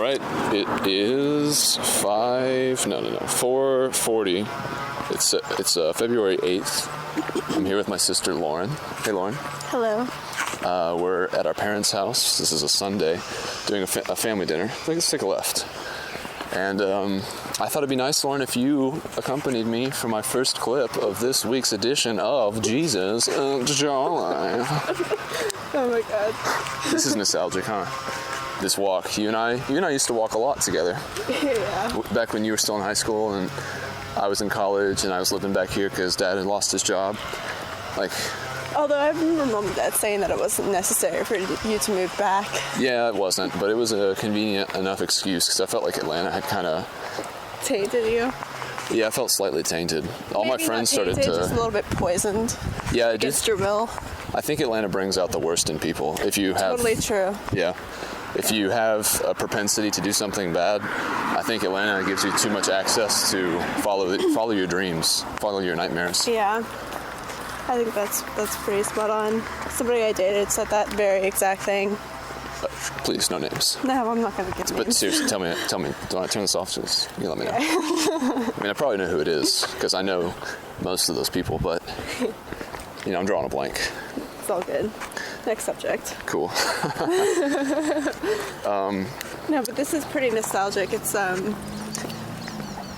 right, it is 4:40. It's February 8th. I'm here with my sister Lauren. Hey, Lauren. Hello. We're at our parents' house. This is a Sunday, doing a family dinner. Let's take a left. And I thought it'd be nice, Lauren, if you accompanied me for my first clip of this week's edition of Jesus Joy. Oh my God. This is nostalgic, huh? This walk. You and I used to walk a lot together. Yeah. Back when you were still in high school and I was in college and I was living back here because Dad had lost his job. Although I remember Mom and Dad saying that it wasn't necessary for you to move back. Yeah, it wasn't, but it was a convenient enough excuse because I felt like Atlanta had kind of tainted you. Yeah, I felt slightly tainted. All Maybe my friends not tainted, started to just a little bit poisoned. Yeah, against your will. I think Atlanta brings out the worst in people. If you have totally true. Yeah. If you have a propensity to do something bad, I think Atlanta gives you too much access to follow your dreams, follow your nightmares. Yeah. I think that's pretty spot on. Somebody I dated said that very exact thing. Please, no names. No, I'm not going to give names. But seriously, tell me, do I turn this off? Just you let me know. I mean, I probably know who it is because I know most of those people, but I'm drawing a blank. It's all good. Next subject. Cool. No, but this is pretty nostalgic. It's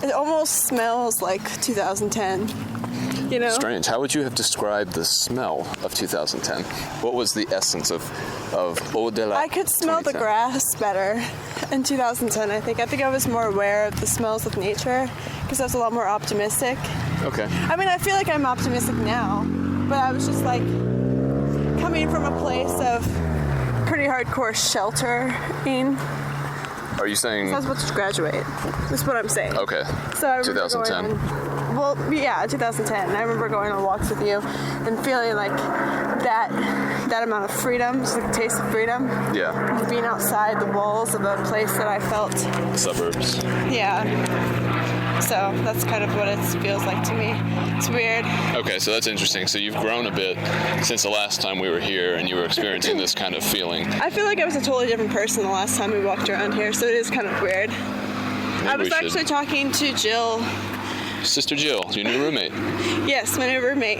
it almost smells like 2010. Strange. How would you have described the smell of 2010? What was the essence of Eau de la I could smell 2010? the grass better in 2010, I think. I think I was more aware of the smells of nature because I was a lot more optimistic. Okay. I mean, I feel like I'm optimistic now, but I was just like coming from a place of pretty hardcore sheltering. Are you saying... So I was about to graduate. That's what I'm saying. Okay. So I remember 2010. 2010. I remember going on walks with you and feeling like that amount of freedom, just like the taste of freedom. Yeah. Being outside the walls of a place that I felt... Suburbs. Yeah. So that's kind of what it feels like to me. It's weird. Okay, so that's interesting. So you've grown a bit since the last time we were here and you were experiencing this kind of feeling. I feel like I was a totally different person the last time we walked around here, so it is kind of weird. I was actually talking to Jill. Sister Jill, your new roommate. Yes, my new roommate.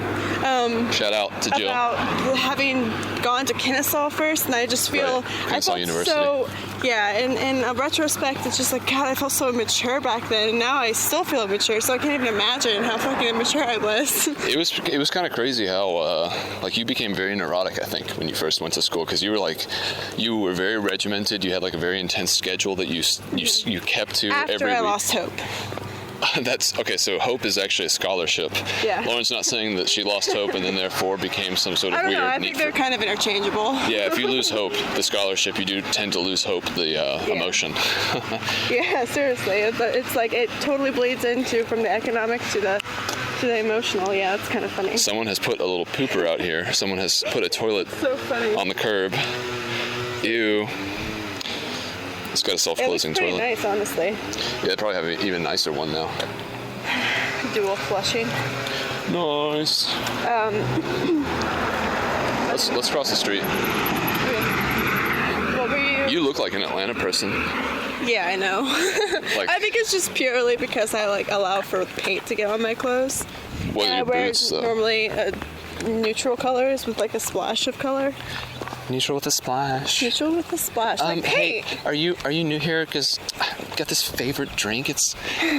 Shout out to Jill. About having gone to Kennesaw first, and I just feel Kennesaw University. So in a retrospect, it's just like, God, I felt so immature back then, and now I still feel immature. So I can't even imagine how fucking immature I was. It was kind of crazy how you became very neurotic. I think when you first went to school, because you were very regimented. You had like a very intense schedule that you kept to After every week. I lost hope. That's okay. So hope is actually a scholarship. Yeah. Lauren's not saying that she lost hope and then therefore became some sort of weird. I think they're kind of interchangeable. Yeah. If you lose hope, the scholarship, you do tend to lose hope, the emotion. Yeah. Seriously, it's like it totally bleeds into from the economic to the emotional. Yeah, it's kind of funny. Someone has put a little pooper out here. Someone has put a toilet on the curb. Ew. It's got a self-closing toilet. It looks pretty nice, honestly. Yeah, they probably have an even nicer one now. Dual flushing. Nice. Let's cross the street. What were you? You look like an Atlanta person. Yeah, I know. I think it's just purely because I allow for paint to get on my clothes. What are your wear boots, though? Normally neutral colors with a splash of color. Neutral with a splash. Neutral with a splash. Hey, are you new here? Because I've got this favorite drink. It's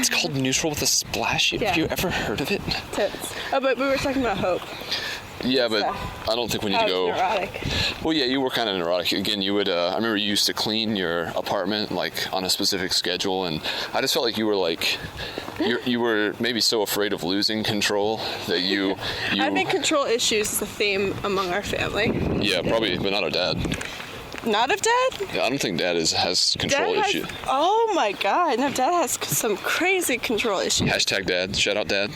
called Neutral with a Splash. Have you ever heard of it? Tits. Oh, but we were talking about hope. Yeah, but I don't think we need to go. Neurotic. Well, yeah, you were kind of neurotic. Again, you would. I remember you used to clean your apartment on a specific schedule, and I just felt like you were you were maybe so afraid of losing control that you. I think control issues is a theme among our family. Yeah, probably, but not our dad. Not of Dad? Yeah, I don't think Dad has control issues. Oh my God! No, Dad has some crazy control issues. Hashtag Dad. Shout out Dad.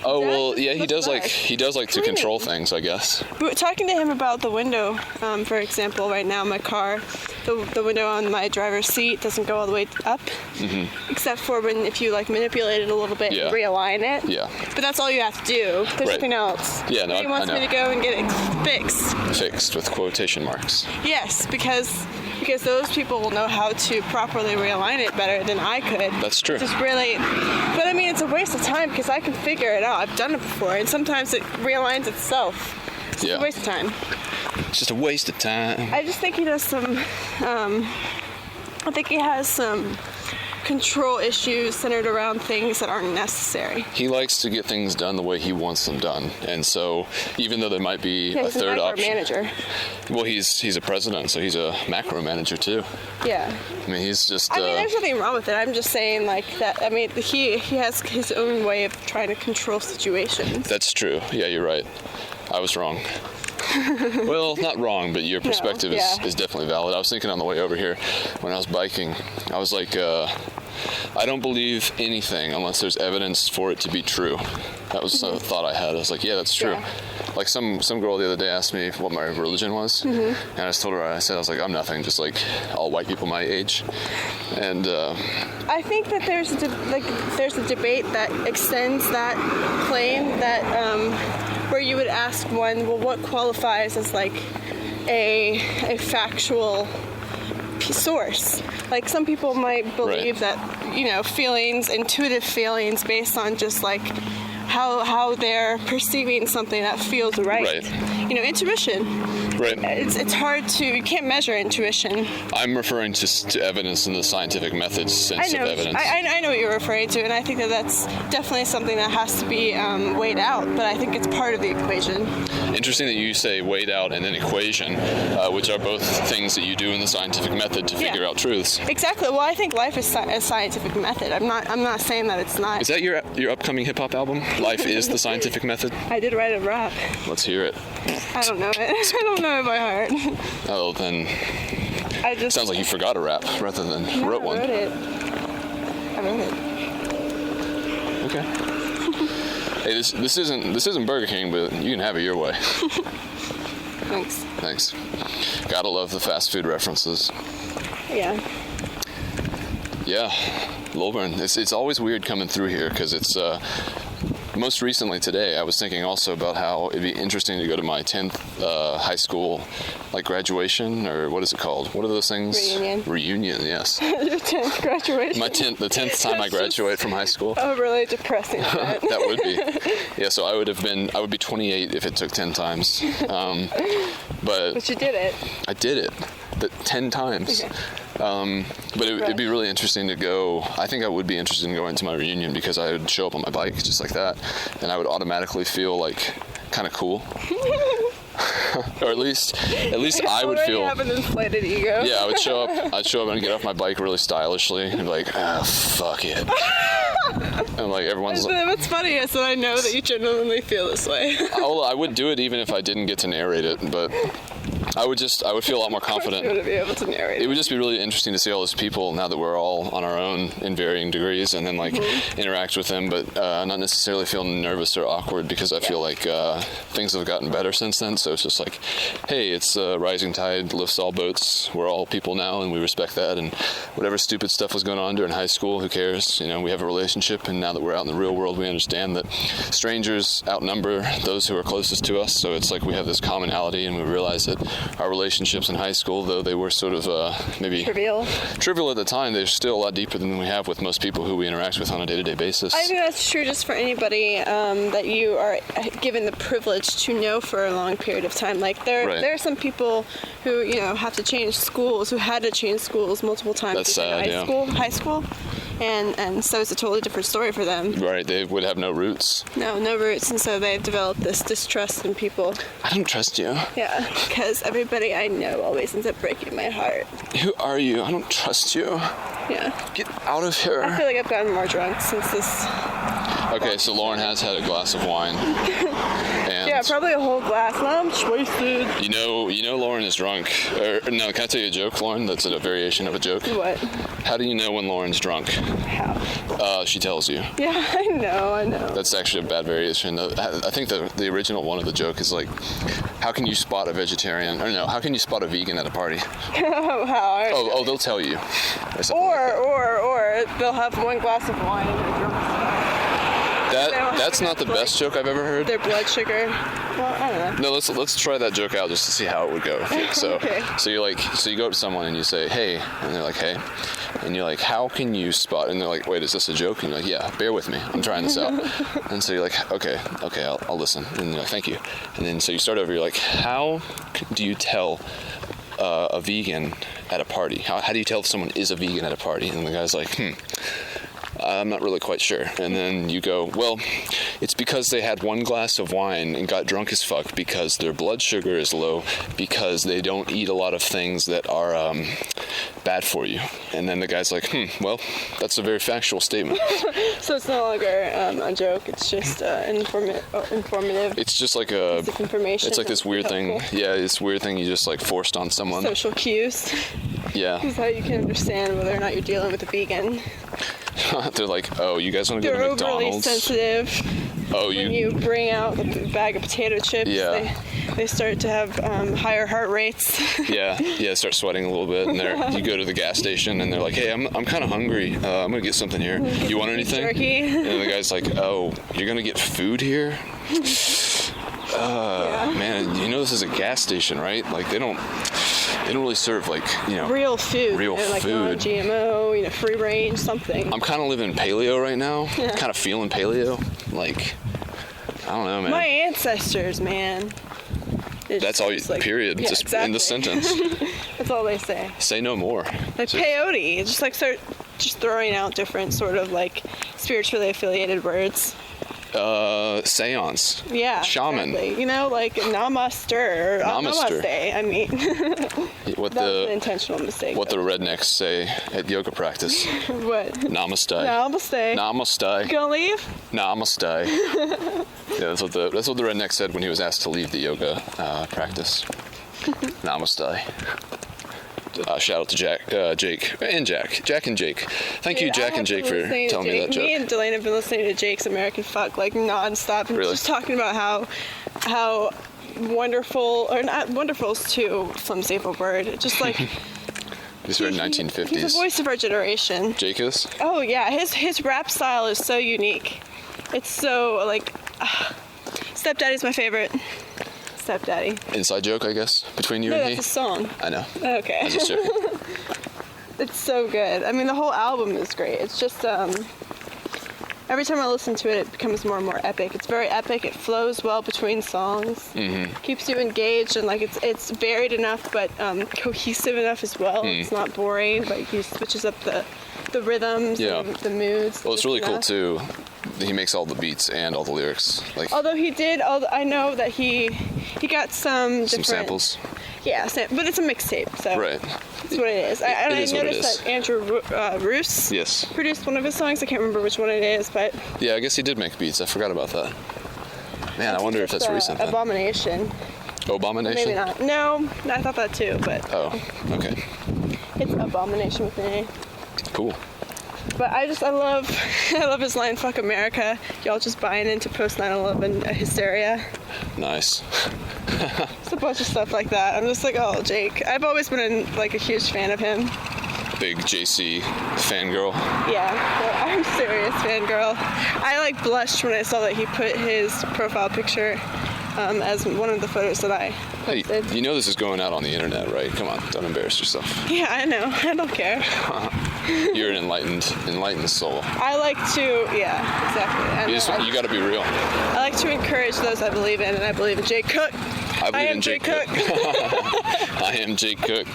Oh, Dad well, just yeah, he looks does back. to control things, I guess. We were talking to him about the window, for example. Right now, my car, the window on my driver's seat doesn't go all the way up, except for if you like manipulate it a little bit and realign it. Yeah. But that's all you have to do. There's nothing else. Yeah, no, He wants me to go and get it fixed. Fixed with quotation marks. Yes, because those people will know how to properly realign it better than I could. That's true. Just really, but I mean, it's a waste of time because I can figure it out. I've done it before, and sometimes it realigns itself. It's a waste of time. It's just a waste of time. I just think he does some. I think he has some control issues centered around things that aren't necessary. He likes to get things done the way he wants them done, and so even though there might be a third option. Manager. Well, he's a president, so he's a macro manager too. Yeah. I mean, he's just. I mean, there's nothing wrong with it. I'm just saying, like that. I mean, he has his own way of trying to control situations. That's true. Yeah, you're right. I was wrong. Well, not wrong, but your perspective is definitely valid. I was thinking on the way over here when I was biking, I was like, I don't believe anything unless there's evidence for it to be true. That was a thought I had. I was like, yeah, that's true. Yeah. Like some girl the other day asked me what my religion was, and I just told her, I was like, I'm nothing, just like all white people my age. And I think that there's a debate that extends that claim that where you would ask one, well, what qualifies as like a factual source? Like some people might believe that, feelings, intuitive feelings based on just like how they're perceiving something that feels right. Intuition. Right. It's hard you can't measure intuition. I'm referring to evidence in the scientific methods sense of evidence. I know what you're referring to, and I think that's definitely something that has to be weighed out, but I think it's part of the equation. Interesting that you say weighed out and then equation, which are both things that you do in the scientific method to figure out truths. Exactly. Well, I think life is a scientific method. I'm not saying that it's not. Is that your upcoming hip hop album? Life is the scientific method? I did write a rap. Let's hear it. I don't know it. I don't know it by heart. Oh, then sounds like you forgot a rap rather than wrote one. I wrote it. Okay. Hey, this isn't Burger King, but you can have it your way. Thanks. Gotta love the fast food references. Yeah. Yeah, Lilburn. It's always weird coming through here because it's. Most recently today, I was thinking also about how it'd be interesting to go to my 10th high school, like graduation, or what is it called? What are those things? Reunion, yes. Your 10th graduation. The 10th time I graduate from high school. Oh, really depressing. That would be. Yeah, so I would be 28 if it took 10 times. But you did it. I did it. 10 times. Okay. But it'd be really interesting to go. I think I would be interested in going to my reunion because I would show up on my bike just like that, and I would automatically feel like kind of cool. Or at least I would feel. Have an inflated ego. Yeah, I'd show up and get off my bike really stylishly and be like, fuck it. And like everyone's like, what's funny is that I know that you genuinely feel this way. Well, I would do it even if I didn't get to narrate it, but I would feel a lot more confident. You would be able to narrate. It would just be really interesting to see all those people now that we're all on our own in varying degrees, and then like interact with them, but not necessarily feel nervous or awkward because I feel like things have gotten better since then. So it's just like, hey, it's rising tide lifts all boats. We're all people now, and we respect that. And whatever stupid stuff was going on during high school, who cares? We have a relationship, and now that we're out in the real world, we understand that strangers outnumber those who are closest to us. So it's like we have this commonality, and we realize that our relationships in high school, though they were sort of maybe trivial at the time, they're still a lot deeper than we have with most people who we interact with on a day-to-day basis. I think that's true just for anybody that you are given the privilege to know for a long period of time. Like there are some people who have to change schools, who had to change schools multiple times. That's sad. High school. And so it's a totally different story for them. Right, they would have no roots. No roots, and so they've developed this distrust in people. I don't trust you. Yeah, because everybody I know always ends up breaking my heart. Who are you? I don't trust you. Yeah. Get out of here. I feel like I've gotten more drunk since this. Okay, so Lauren has had a glass of wine. And yeah, probably a whole glass. And I'm just wasted. You know Lauren is drunk. No, can I tell you a joke, Lauren? That's a variation of a joke. What? How do you know when Lauren's drunk? How? She tells you. Yeah, I know. That's actually a bad variation. I think the original one of the joke is like, how can you spot a vegetarian? Or no, how can you spot a vegan at a party? How? Oh, they'll tell you. Or they'll have one glass of wine and they're drunk. That's not the best joke I've ever heard. Their blood sugar. Well, I don't know. No, let's try that joke out just to see how it would go. So Okay. so you go up to someone and you say, hey, and they're like, hey, and you're like, how can you spot? And they're like, wait, is this a joke? And you're like, yeah, bear with me, I'm trying this out. And so you're like, okay, I'll listen. And you're like, thank you. And then so you start over. You're like, how do you tell a vegan at a party? How do you tell if someone is a vegan at a party? And the guy's like, I'm not really quite sure. And then you go, well, it's because they had one glass of wine and got drunk as fuck because their blood sugar is low because they don't eat a lot of things that are bad for you. And then the guy's like, well, that's a very factual statement. So it's no longer a joke. It's just informative. It's just like information. It's like this weird thing. Yeah, this weird thing you just like forced on someone. Social cues. Yeah. This is how you can understand whether or not you're dealing with a vegan. They're like, oh, you guys want to go to They're McDonald's? overly sensitive. Oh, when you bring out the bag of potato chips, Yeah. they start to have higher heart rates. Yeah, start sweating a little bit, and you go to the gas station, and they're like, hey, I'm kind of hungry. I'm gonna get something here. You want anything? Turkey. And the guy's like, oh, you're gonna get food here? Man, you know this is a gas station, right? Like they don't really serve like, real food. Real like food. Non-GMO, free range, something. I'm kind of living paleo right now. Yeah. Kind of feeling paleo. Like, I don't know, man. My ancestors, man. That's all you, period. Yeah, just exactly. in the sentence. That's all they say. Say no more. Like peyote, just like start just throwing out different sort of like spiritually affiliated words. Seance. Yeah. Shaman. Exactly. Like namaste or Namaste. namaste. I mean, What that was an intentional mistake. What the rednecks say at yoga practice. What? Namaste. Namaste. Namaste. Gonna leave? Namaste. Yeah, that's what the redneck said when he was asked to leave the yoga practice. Namaste. Shout out to Jake and Jake. Thank you, Jack and Jake, for telling me that joke. Me and Delane have been listening to Jake's American Fuck like nonstop, and Really? just talking about how wonderful, or not wonderful is too flimsy of a word. Just like These are 1950s. He's the voice of our generation. Jake is? Oh yeah, his rap style is so unique. It's so like, Stepdaddy's my favorite. Stepdaddy. Inside joke, I guess, between you No, and he? that's a song. I know. Okay. I was just joking. It's so good. I mean, the whole album is great. It's just, every time I listen to it, it becomes more and more epic. It's very epic. It flows well between songs. Mm-hmm. Keeps you engaged, and like it's varied enough, but cohesive enough as well. It's not boring, but he switches up the rhythms, and the moods. Well, it's really cool too. He makes all the beats and all the lyrics. Like, although I know that he got some different samples. Yeah, but it's a mixtape, so right. That's what it is. I noticed that Andrew Roos produced one of his songs. I can't remember which one it is, but yeah, I guess he did make beats. I forgot about that. Man, I wonder if that's recent. Then. Abomination. Abomination? Maybe not. No, I thought that too, but oh, okay. It's Abomination with an A. Cool. But I love his line, "Fuck America." Y'all just buying into post 9/11 hysteria. Nice. It's a bunch of stuff like that. I'm just like, oh, Jake. I've always been a huge fan of him. Big JC fangirl. Yeah, well, I'm serious fangirl. I blushed when I saw that he put his profile picture as one of the photos that I posted. Hey, you know this is going out on the internet, right? Come on, don't embarrass yourself. Yeah, I know. I don't care. You're an enlightened soul. I like to, yeah, exactly. You got to be real. I like to encourage those I believe in, and I believe in Jake Cook. I believe in Jake Cook. I am Jake Cook.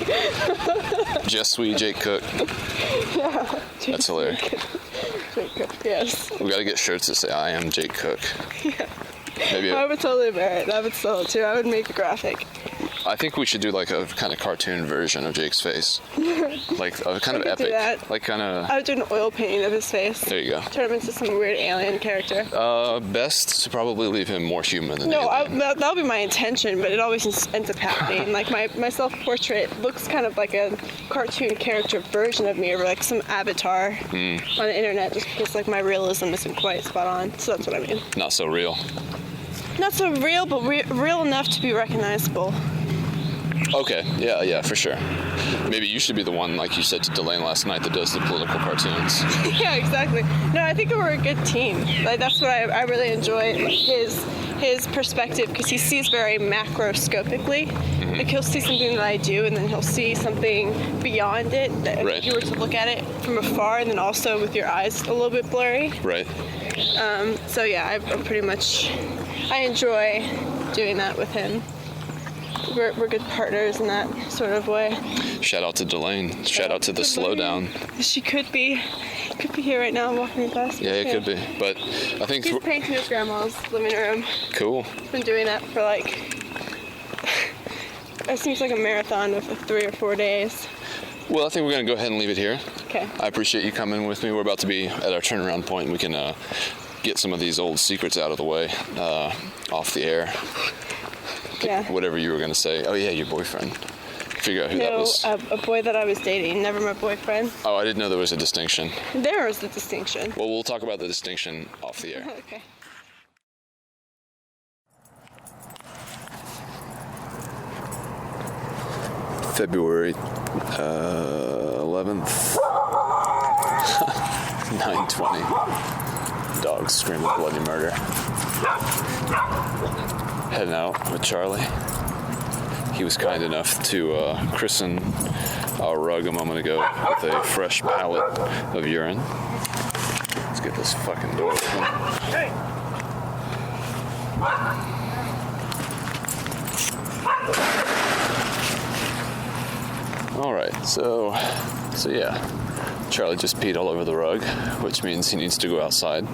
Just sweet Jake Cook. Yeah. That's hilarious. Jake Cook, yes. We got to get shirts that say I am Jake Cook. Yeah. Maybe I would totally wear it. I would sell it too. I would make a graphic. I think we should do like a kind of cartoon version of Jake's face. Like a kind of could do epic. that. Like kind of... I would do an oil painting of his face. There you go. Turn him into some weird alien character. Best to probably leave him more human than No, alien. that'll be my intention, but it always just ends up happening. Like my self-portrait looks kind of like a cartoon character version of me, or like some avatar on the internet, just because like my realism isn't quite spot on. So that's what I mean. Not so real. Not so real, but real enough to be recognizable. Okay, yeah, for sure. Maybe you should be the one, like you said to Delane last night, that does the political cartoons. Yeah, exactly. No, I think we're a good team. Like that's what I really enjoy, like, his perspective, because he sees very macroscopically. Mm-hmm. Like he'll see something that I do, and then he'll see something beyond it. That Right. If you were to look at it from afar, and then also with your eyes a little bit blurry. Right. So yeah, I'm pretty much. I enjoy doing that with him. We're good partners in that sort of way. Shout out to Delane. Shout out to the slowdown. She could be here right now walking past. Yeah, it could be. But I think... He's painting his grandma's living room. Cool. He's been doing that for like... It seems like a marathon of 3 or 4 days. Well, I think we're going to go ahead and leave it here. Okay. I appreciate you coming with me. We're about to be at our turnaround point, and we can get some of these old secrets out of the way off the air. Yeah. Whatever you were going to say. Oh, yeah, your boyfriend. Figure out who that No, was. a boy that I was dating, never my boyfriend. Oh, I didn't know there was a distinction. There is the distinction. Well, we'll talk about the distinction off the air. Okay. February 11th, 9:20. Dogs screaming bloody murder. Heading out with Charlie. He was kind enough to christen our rug a moment ago with a fresh pallet of urine. Let's get this fucking door open. Hey! All right, so yeah, Charlie just peed all over the rug, which means he needs to go outside,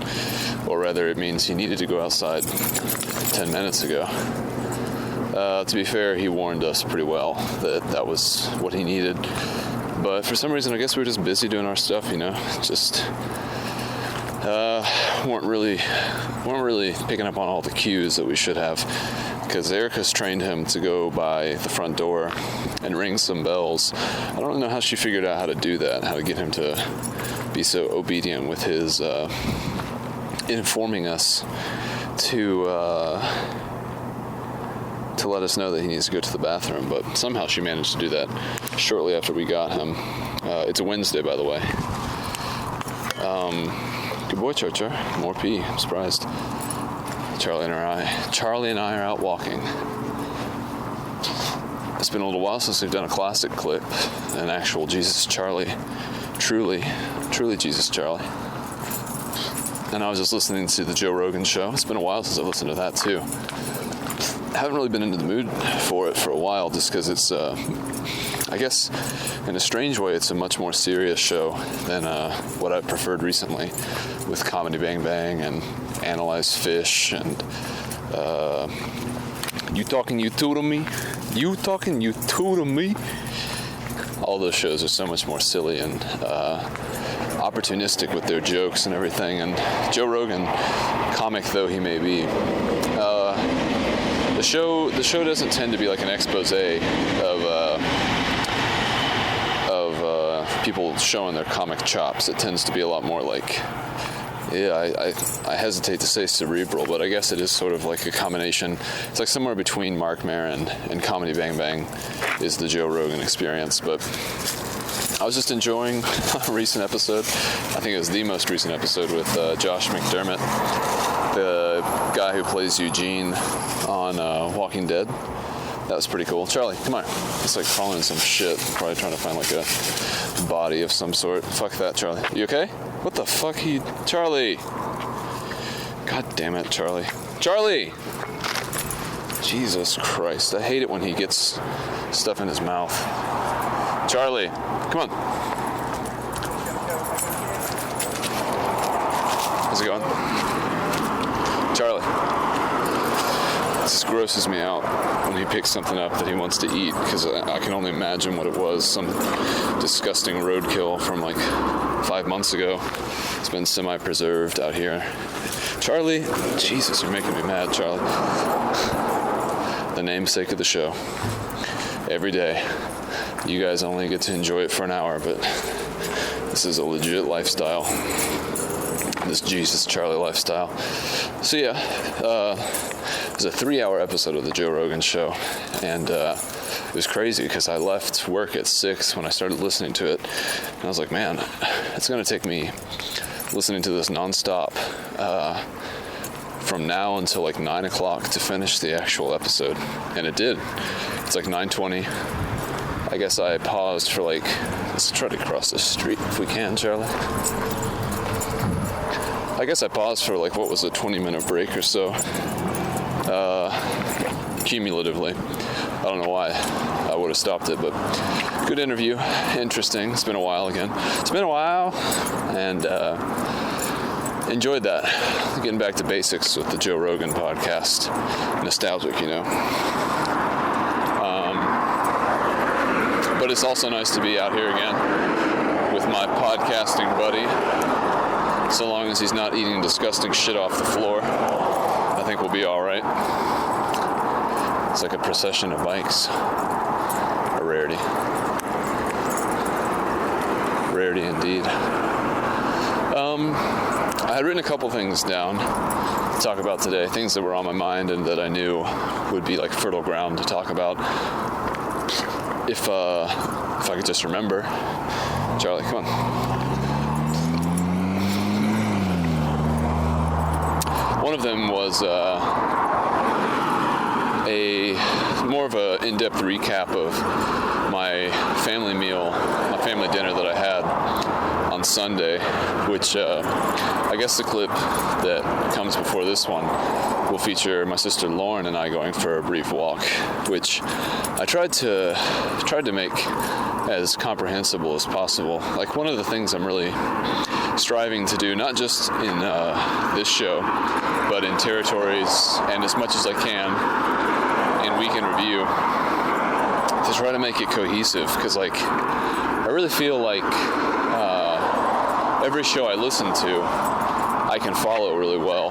or rather, it means he needed to go outside 10 minutes ago. To be fair, he warned us pretty well that that was what he needed, but for some reason, I guess we were just busy doing our stuff, you know, just weren't really picking up on all the cues that we should have. Because Erica's trained him to go by the front door and ring some bells. I don't really know how she figured out how to do that, how to get him to be so obedient with his informing us to let us know that he needs to go to the bathroom. But somehow she managed to do that shortly after we got him. It's a Wednesday, by the way. Good boy, Char. More pee. I'm surprised. Charlie and I are out walking. It's been a little while since we've done a classic clip, an actual Jesus Charlie, truly Jesus Charlie. And I was just listening to the Joe Rogan show. It's been a while since I've listened to that too. I haven't really been into the mood for it for a while, just because it's, I guess, in a strange way, it's a much more serious show than what I've preferred recently, with Comedy Bang Bang and Analyze Fish and You Talking You Two to Me, You Talking You Two to Me. All those shows are so much more silly and opportunistic with their jokes and everything. And Joe Rogan, comic though he may be, the show doesn't tend to be like an expose of people showing their comic chops. It tends to be a lot more like, I hesitate to say cerebral, but I guess it is sort of like a combination. It's like somewhere between Mark Maron and Comedy Bang Bang is the Joe Rogan experience. But I was just enjoying a recent episode. I think it was the most recent episode with Josh McDermott, the guy who plays Eugene on Walking Dead. That was pretty cool. Charlie, come on. It's like following some shit. Probably trying to find like a body of some sort. Fuck that, Charlie. You okay? What the fuck are you... Charlie! God damn it, Charlie. Charlie! Jesus Christ. I hate it when he gets stuff in his mouth. Charlie, come on. How's it going? Charlie. just grosses me out when he picks something up that he wants to eat, because I can only imagine what it was, some disgusting roadkill from like 5 months ago. It's been semi-preserved out here. Charlie, Jesus, you're making me mad, Charlie. The namesake of the show. Every day. You guys only get to enjoy it for an hour, but this is a legit lifestyle. This Jesus Charlie lifestyle. So yeah, it was a 3-hour episode of the Joe Rogan Show, and it was crazy because I left work at 6 when I started listening to it, and I was like, man, it's gonna take me listening to this nonstop from now until like 9 o'clock to finish the actual episode, and it did. It's like 9:20. I guess I paused for like, let's try to cross the street if we can, Charlie. I guess I paused for like, what was a 20-minute break or so, cumulatively. I don't know why I would have stopped it, but good interview, interesting. It's been a while again. It's been a while, and enjoyed that. Getting back to basics with the Joe Rogan podcast. Nostalgic, you know. But it's also nice to be out here again with my podcasting buddy. So long as he's not eating disgusting shit off the floor, I think we'll be all right. It's like a procession of bikes. A rarity. Rarity indeed. I had written a couple things down to talk about today, things that were on my mind and that I knew would be like fertile ground to talk about if I could just remember. Charlie, come on. One of them was more of a in-depth recap of my family meal, my family dinner that I had on Sunday, which I guess the clip that comes before this one will feature my sister Lauren and I going for a brief walk, which I tried to make as comprehensible as possible. Like, one of the things I'm really striving to do, not just in this show, but in territories and as much as I can in Weekend Review, to try to make it cohesive, because like I really feel like every show I listen to I can follow really well,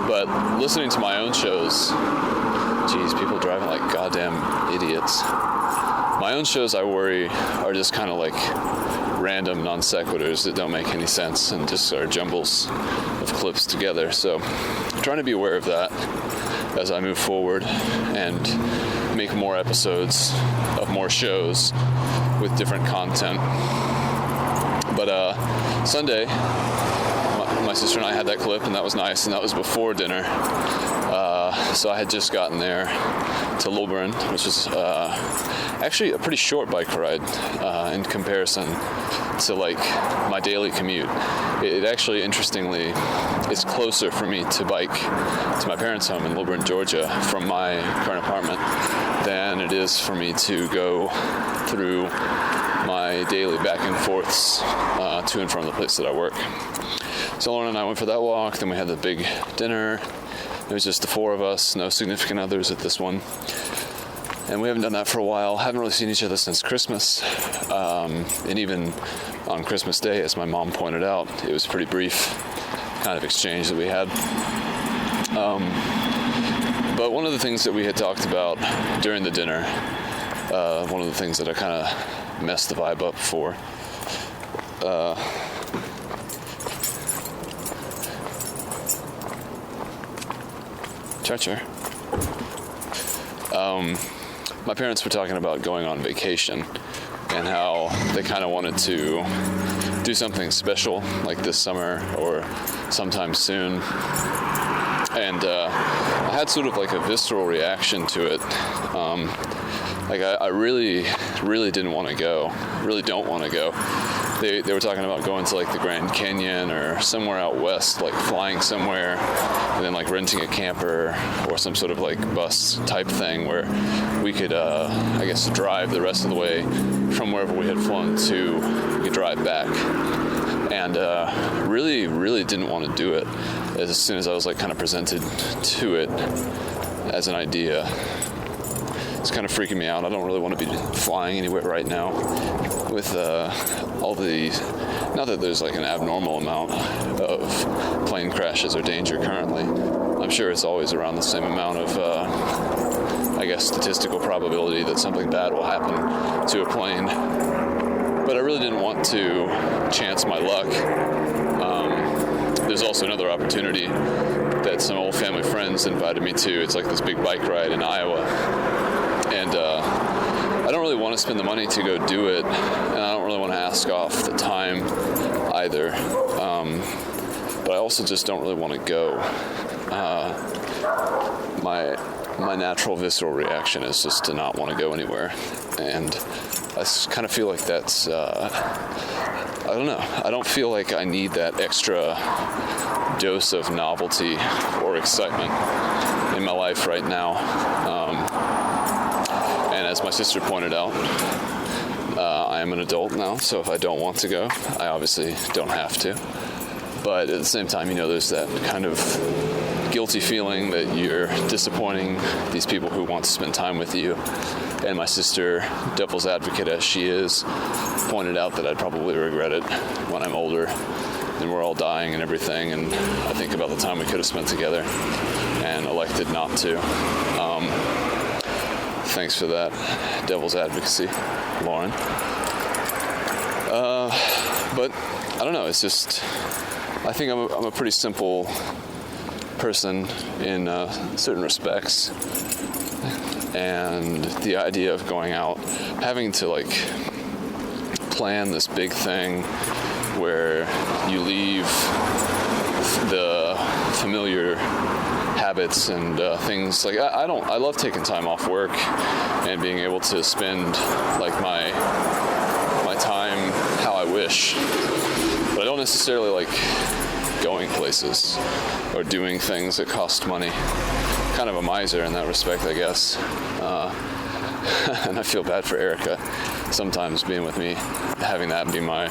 but listening to my own shows, geez, people driving like goddamn idiots. My own shows, I worry, are just kind of like random non sequiturs that don't make any sense and just are jumbles of clips together. So I'm trying to be aware of that as I move forward and make more episodes of more shows with different content. But Sunday, my sister and I had that clip, and that was nice, and that was before dinner. So I had just gotten there to Lilburn, which is actually a pretty short bike ride in comparison to like my daily commute. It actually, interestingly, is closer for me to bike to my parents' home in Lilburn, Georgia, from my current apartment than it is for me to go through my daily back and forths to and from the place that I work. So Lauren and I went for that walk, then we had the big dinner. It was just the four of us, no significant others at this one. And we haven't done that for a while. Haven't really seen each other since Christmas. And even on Christmas Day, as my mom pointed out, it was a pretty brief kind of exchange that we had. But one of the things that we had talked about during the dinner, one of the things that I kind of messed the vibe up for, my parents were talking about going on vacation and how they kind of wanted to do something special like this summer or sometime soon. And I had sort of like a visceral reaction to it. I really didn't want to go, really don't want to go. They were talking about going to like the Grand Canyon or somewhere out west, like flying somewhere and then like renting a camper or some sort of like bus type thing where we could, I guess, drive the rest of the way from wherever we had flown to, we could drive back. And really didn't want to do it as soon as I was like kind of presented to it. as an idea. It's kind of freaking me out. I don't really want to be flying anywhere right now with all the, not that there's like an abnormal amount of plane crashes or danger currently. I'm sure it's always around the same amount of, I guess, statistical probability that something bad will happen to a plane. But I really didn't want to chance my luck. There's also another opportunity that some old family friends invited me to. It's like this big bike ride in Iowa. And I don't really want to spend the money to go do it, and I don't really want to ask off the time either. But I also just don't really want to go. My natural visceral reaction is just to not want to go anywhere, and I kind of feel like that's. I don't know. I don't feel like I need that extra dose of novelty or excitement in my life right now. And as my sister pointed out, I am an adult now, so if I don't want to go, I obviously don't have to. But at the same time, there's that kind of guilty feeling that you're disappointing these people who want to spend time with you. And my sister, devil's advocate as she is, pointed out that I'd probably regret it when I'm older and we're all dying and everything. And I think about the time we could have spent together and elected not to. Thanks for that devil's advocacy, Lauren. But I don't know. It's just, I think I'm a pretty simple person in certain respects. And the idea of going out, having to like plan this big thing where you leave the familiar habits and things like I love taking time off work and being able to spend like my time how I wish, but I don't necessarily like going places or doing things that cost money. Kind of a miser in that respect, I guess. And I feel bad for Erica sometimes being with me, having that be my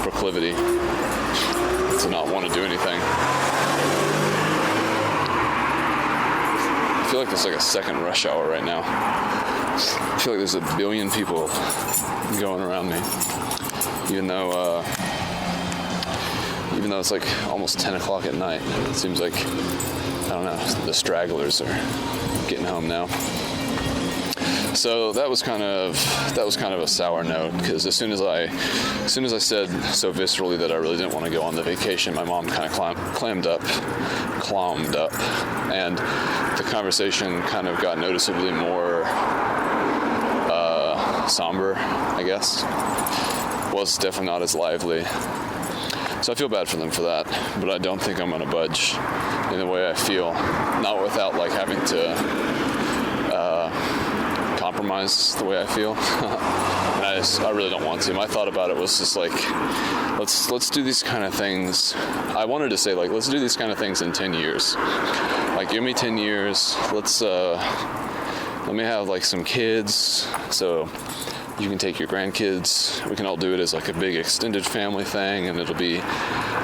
proclivity to not want to do anything. I feel like there's like a second rush hour right now. I feel like there's a billion people going around me, even though it's like almost 10 o'clock at night. It seems like, I don't know, the stragglers are getting home now. So that was kind of a sour note, because as soon as I said so viscerally that I really didn't want to go on the vacation, my mom kind of clammed up, and the conversation kind of got noticeably more somber, I guess. Well, it's definitely not as lively. So I feel bad for them for that, but I don't think I'm going to budge in the way I feel, not without like having to compromise the way I feel. And I really don't want to. My thought about it was just like, let's do these kind of things. I wanted to say like, let's do these kind of things in 10 years. Like, give me 10 years. Let me have like some kids, so you can take your grandkids. We can all do it as like a big extended family thing, and it'll be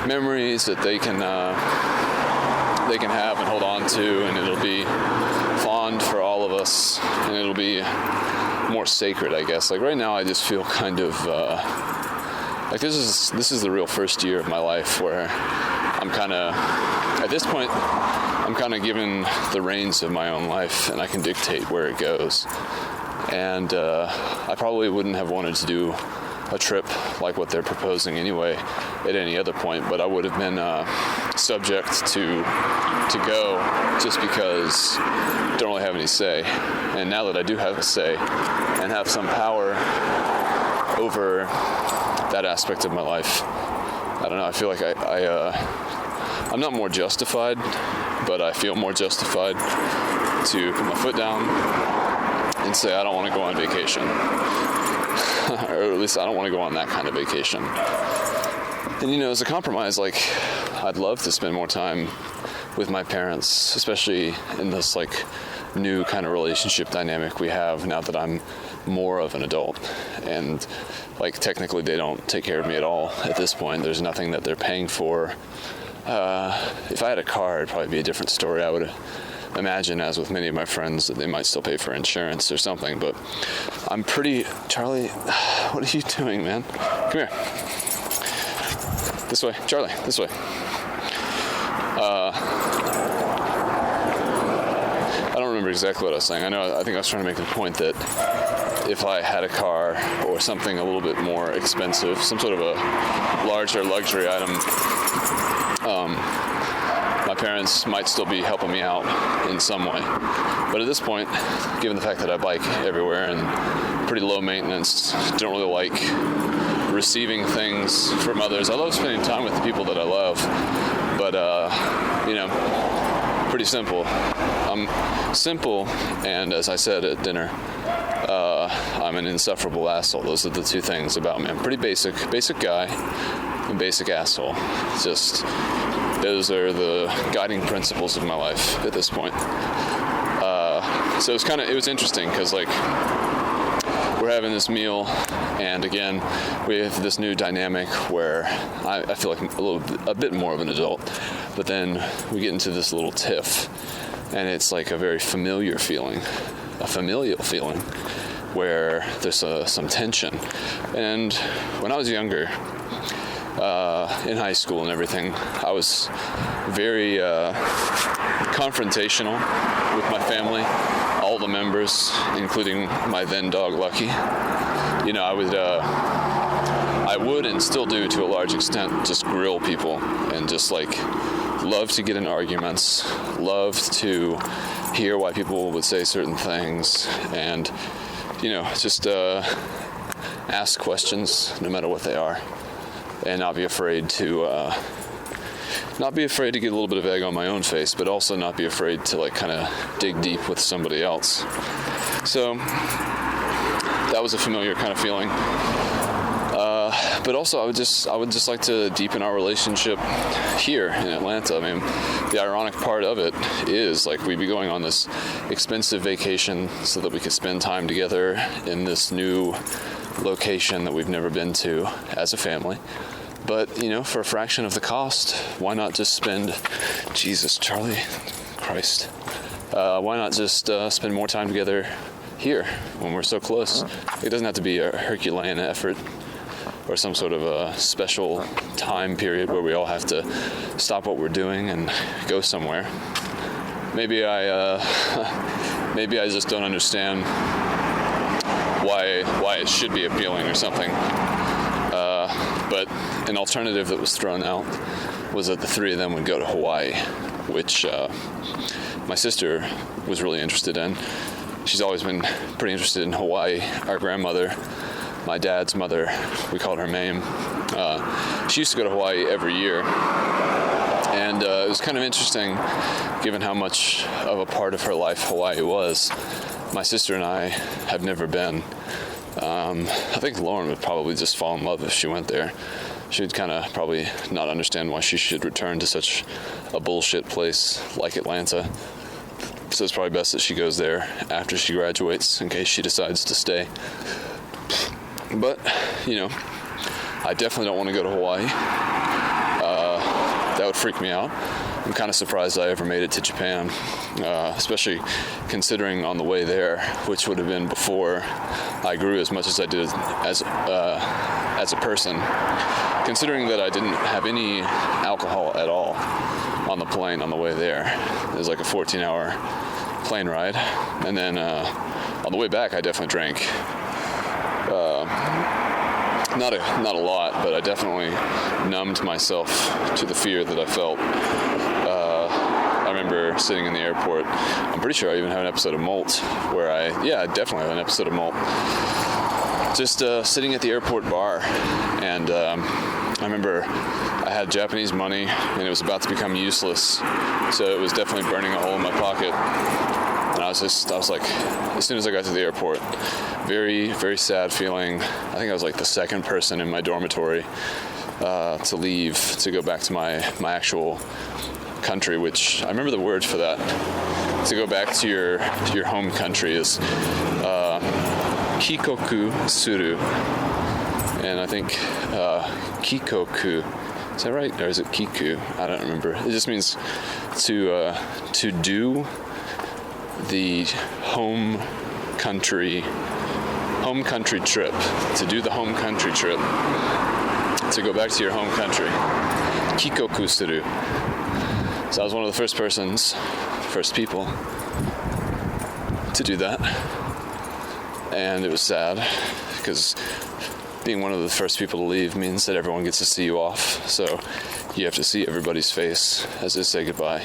memories that they can have and hold on to, and it'll be fond for all of us, and it'll be more sacred, I guess. Like right now, I just feel kind of like this is the real first year of my life where I'm kind of, at this point, I'm kind of given the reins of my own life, and I can dictate where it goes. And I probably wouldn't have wanted to do a trip like what they're proposing anyway at any other point, but I would have been subject to go just because I don't really have any say. And now that I do have a say and have some power over that aspect of my life, I don't know, I feel like I'm not more justified, but I feel more justified to put my foot down and say I don't want to go on vacation. Or at least I don't want to go on that kind of vacation. And as a compromise, like, I'd love to spend more time with my parents, especially in this like new kind of relationship dynamic we have now that I'm more of an adult. And like technically they don't take care of me at all at this point. There's nothing that they're paying for. If I had a car, it'd probably be a different story. I would imagine, as with many of my friends, that they might still pay for insurance or something. But I'm pretty... Charlie, what are you doing, man? Come here. This way. Charlie, this way. I don't remember exactly what I was saying. I think I was trying to make the point that if I had a car or something a little bit more expensive, some sort of a larger luxury item, my parents might still be helping me out in some way. But at this point, given the fact that I bike everywhere and pretty low maintenance, don't really like receiving things from others. I love spending time with the people that I love, but pretty simple. I'm simple, and as I said at dinner, I'm an insufferable asshole. Those are the two things about me. I'm pretty basic guy, and basic asshole. Just those are the guiding principles of my life at this point. So it was interesting because we're having this meal, and again, we have this new dynamic where I feel like a bit more of an adult, but then we get into this little tiff, and it's like a very familiar feeling, a familial feeling, where there's some tension. And when I was younger, in high school and everything, I was very confrontational with my family, all the members, including my then dog Lucky. I would and still do to a large extent just grill people and just love to get in arguments, love to hear why people would say certain things, and just ask questions no matter what they are, and not be afraid to get a little bit of egg on my own face, but also not be afraid to kind of dig deep with somebody else. So that was a familiar kind of feeling. But also I would just like to deepen our relationship here in Atlanta. I mean, the ironic part of it is we'd be going on this expensive vacation so that we could spend time together in this new location that we've never been to as a family. But, for a fraction of the cost, why not just spend... Jesus, Charlie, Christ. Why not just spend more time together here when we're so close? It doesn't have to be a Herculean effort or some sort of a special time period where we all have to stop what we're doing and go somewhere. Maybe I just don't understand why it should be appealing or something. But an alternative that was thrown out was that the three of them would go to Hawaii, which my sister was really interested in. She's always been pretty interested in Hawaii. Our grandmother, my dad's mother, we called her Mame. She used to go to Hawaii every year. And it was kind of interesting, given how much of a part of her life Hawaii was. My sister and I have never been. I think Lauren would probably just fall in love if she went there. She would kind of probably not understand why she should return to such a bullshit place like Atlanta. So it's probably best that she goes there after she graduates in case she decides to stay. But, I definitely don't want to go to Hawaii. That would freak me out. I'm kind of surprised I ever made it to Japan, especially considering on the way there, which would have been before I grew as much as I did as a person. Considering that I didn't have any alcohol at all on the plane on the way there. It was like a 14-hour plane ride. And then on the way back, I definitely drank. Not a lot, but I definitely numbed myself to the fear that I felt. I remember sitting in the airport. I'm pretty sure I even have an episode of Molt where I definitely have an episode of Molt. Just sitting at the airport bar, and I remember I had Japanese money, and it was about to become useless, so it was definitely burning a hole in my pocket. And I was like, as soon as I got to the airport, very, very sad feeling. I think I was like the second person in my dormitory to leave to go back to my actual country, which I remember the word for that. To go back to your home country is kikoku suru. And I think kikoku, is that right? Or is it kiku? I don't remember. It just means to do the home country trip, to do the home country trip, to go back to your home country, kikoku suru. So I was one of the first people to do that, and it was sad because being one of the first people to leave means that everyone gets to see you off, so you have to see everybody's face as they say goodbye.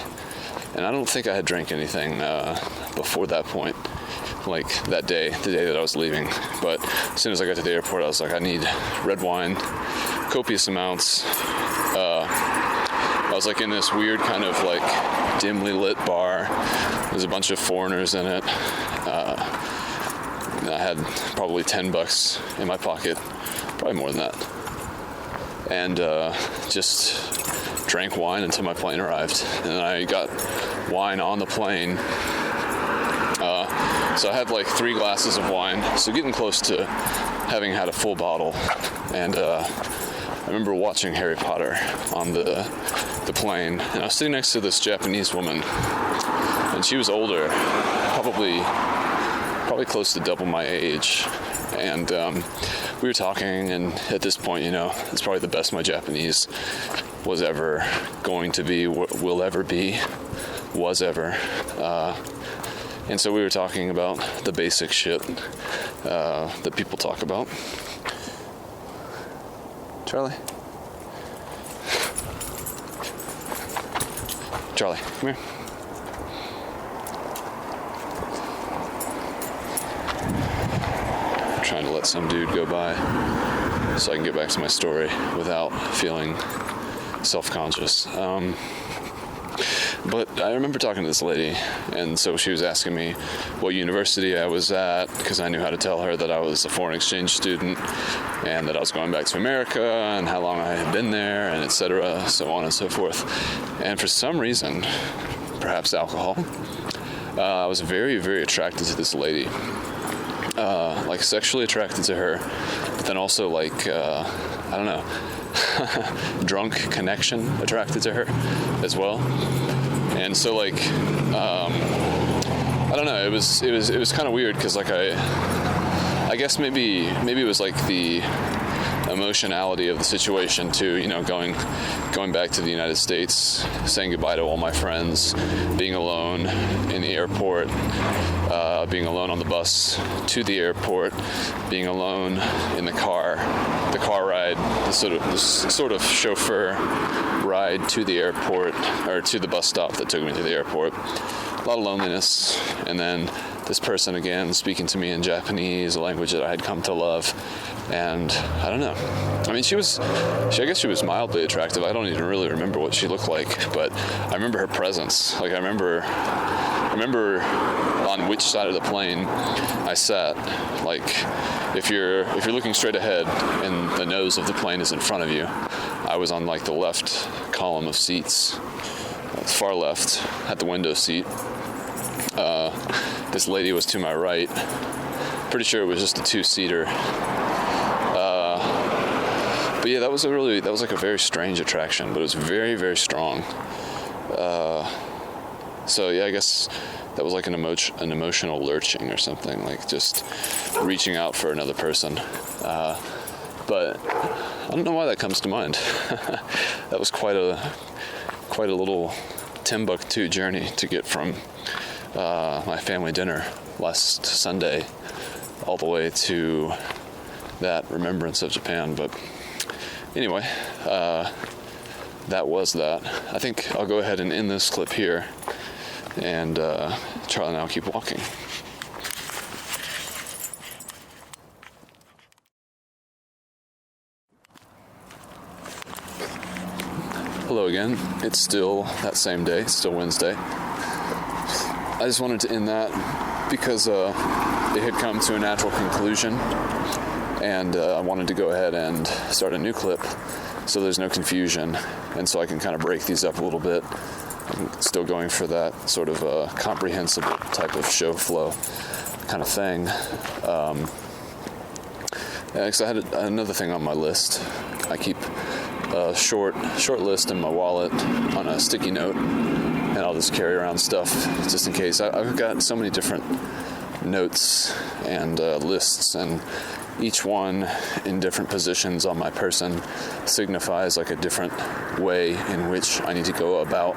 And I don't think I had drank anything before that point, like that day, the day that I was leaving. But as soon as I got to the airport, I was like, I need red wine, copious amounts. I was like in this weird kind of like dimly lit bar. There's a bunch of foreigners in it. I had probably $10 in my pocket, probably more than that. And just drank wine until my plane arrived. And I got wine on the plane. So I had like 3 glasses of wine, so getting close to having had a full bottle. And I remember watching Harry Potter on the plane, and I was sitting next to this Japanese woman, and she was older, probably close to double my age. And we were talking, and at this point, it's probably the best my Japanese was ever going to be, will ever be, was ever. And so we were talking about the basic shit that people talk about. Charlie, come here. I'm trying to let some dude go by so I can get back to my story without feeling self-conscious. But I remember talking to this lady, and so she was asking me what university I was at, because I knew how to tell her that I was a foreign exchange student and that I was going back to America and how long I had been there, and etc., so on and so forth. And for some reason, perhaps alcohol, I was very, very attracted to this lady. Like sexually attracted to her, but then also like, I don't know, drunk connection attracted to her as well. And so like, I don't know, it was kind of weird because like I guess maybe it was like the emotionality of the situation too, going back to the United States, saying goodbye to all my friends, being alone in the airport, being alone on the bus to the airport, being alone in the car ride, the sort of chauffeur ride to the airport, or to the bus stop that took me to the airport. A lot of loneliness, and then this person again speaking to me in Japanese, a language that I had come to love. And I don't know. I mean, I guess she was mildly attractive. I don't even really remember what she looked like, but I remember her presence. Like I remember on which side of the plane I sat. Like if you're looking straight ahead and the nose of the plane is in front of you, I was on like the left column of seats, far left, at the window seat. This lady was to my right. Pretty sure it was just a 2-seater. But yeah, that was like a very strange attraction, but it was very, very strong. So yeah, I guess that was like an emotional lurching or something, like just reaching out for another person. But I don't know why that comes to mind. That was quite a little Timbuktu journey to get from my family dinner last Sunday all the way to that remembrance of Japan. But anyway, that was that. I think I'll go ahead and end this clip here, and Charlie and I'll keep walking. Hello again. It's still that same day. It's still Wednesday. I just wanted to end that because it had come to a natural conclusion, and I wanted to go ahead and start a new clip so there's no confusion, and so I can kind of break these up a little bit. I'm still going for that sort of comprehensible type of show flow kind of thing. Because I had another thing on my list. I keep a short list in my wallet on a sticky note, and I'll I'll just carry around stuff just in case. I've got so many different notes and lists, and each one in different positions on my person signifies like a different way in which I need to go about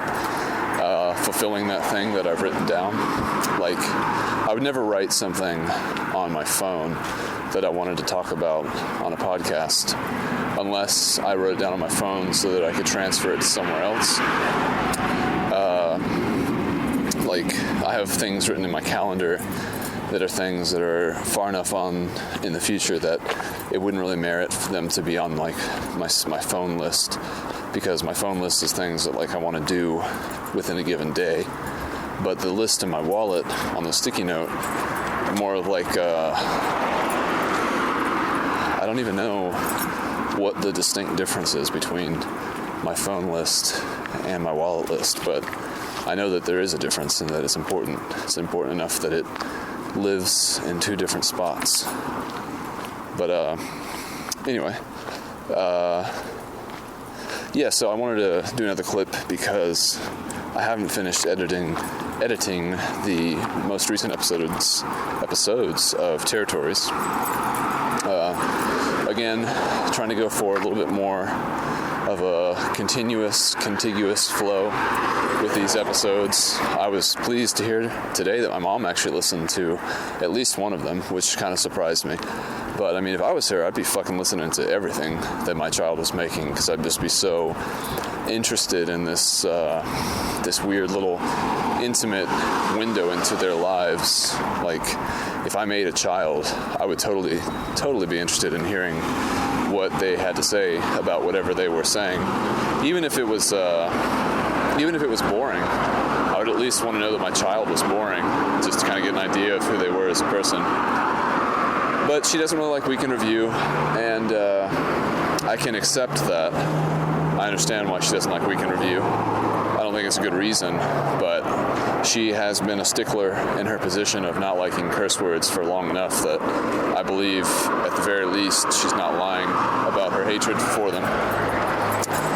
fulfilling that thing that I've written down. Like, I would never write something on my phone that I wanted to talk about on a podcast unless I wrote it down on my phone so that I could transfer it to somewhere else. Like, I have things written in my calendar that are things that are far enough on in the future that it wouldn't really merit for them to be on like my phone list, because my phone list is things that like I want to do within a given day. But the list in my wallet on the sticky note, more of like I don't even know what the distinct difference is between my phone list and my wallet list, but I know that there is a difference and that it's important. It's important enough that it lives in two different spots. But anyway, yeah, so I wanted to do another clip because I haven't finished editing the most recent episodes of Territories. Again, trying to go for a little bit more of a contiguous flow with these episodes. I was pleased to hear today that my mom actually listened to at least one of them, which kind of surprised me. But I mean, if I was her, I'd be fucking listening to everything that my child was making, because I'd just be so interested in this this weird little intimate window into their lives. Like, if I made a child, I would totally be interested in hearing what they had to say about whatever they were saying, even if it was boring. I would at least want to know that my child was boring, just to kind of get an idea of who they were as a person. But she doesn't really like Week in Review, and I can accept that. I understand why she doesn't like Week in Review. I don't think it's a good reason, but she has been a stickler in her position of not liking curse words for long enough that I believe, at the very least, she's not lying about her hatred for them.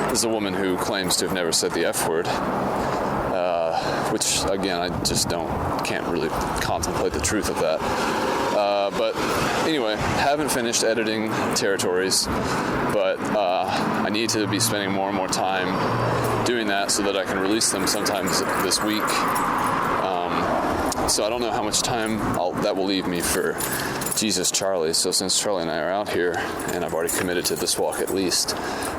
This is a woman who claims to have never said the F word, which, again, I just can't really contemplate the truth of that. But anyway, haven't finished editing Territories, but I need to be spending more and more time doing that so that I can release them sometimes this week. So I don't know how much time that will leave me for Jesus Charlie. So since Charlie and I are out here, and I've already committed to this walk at least,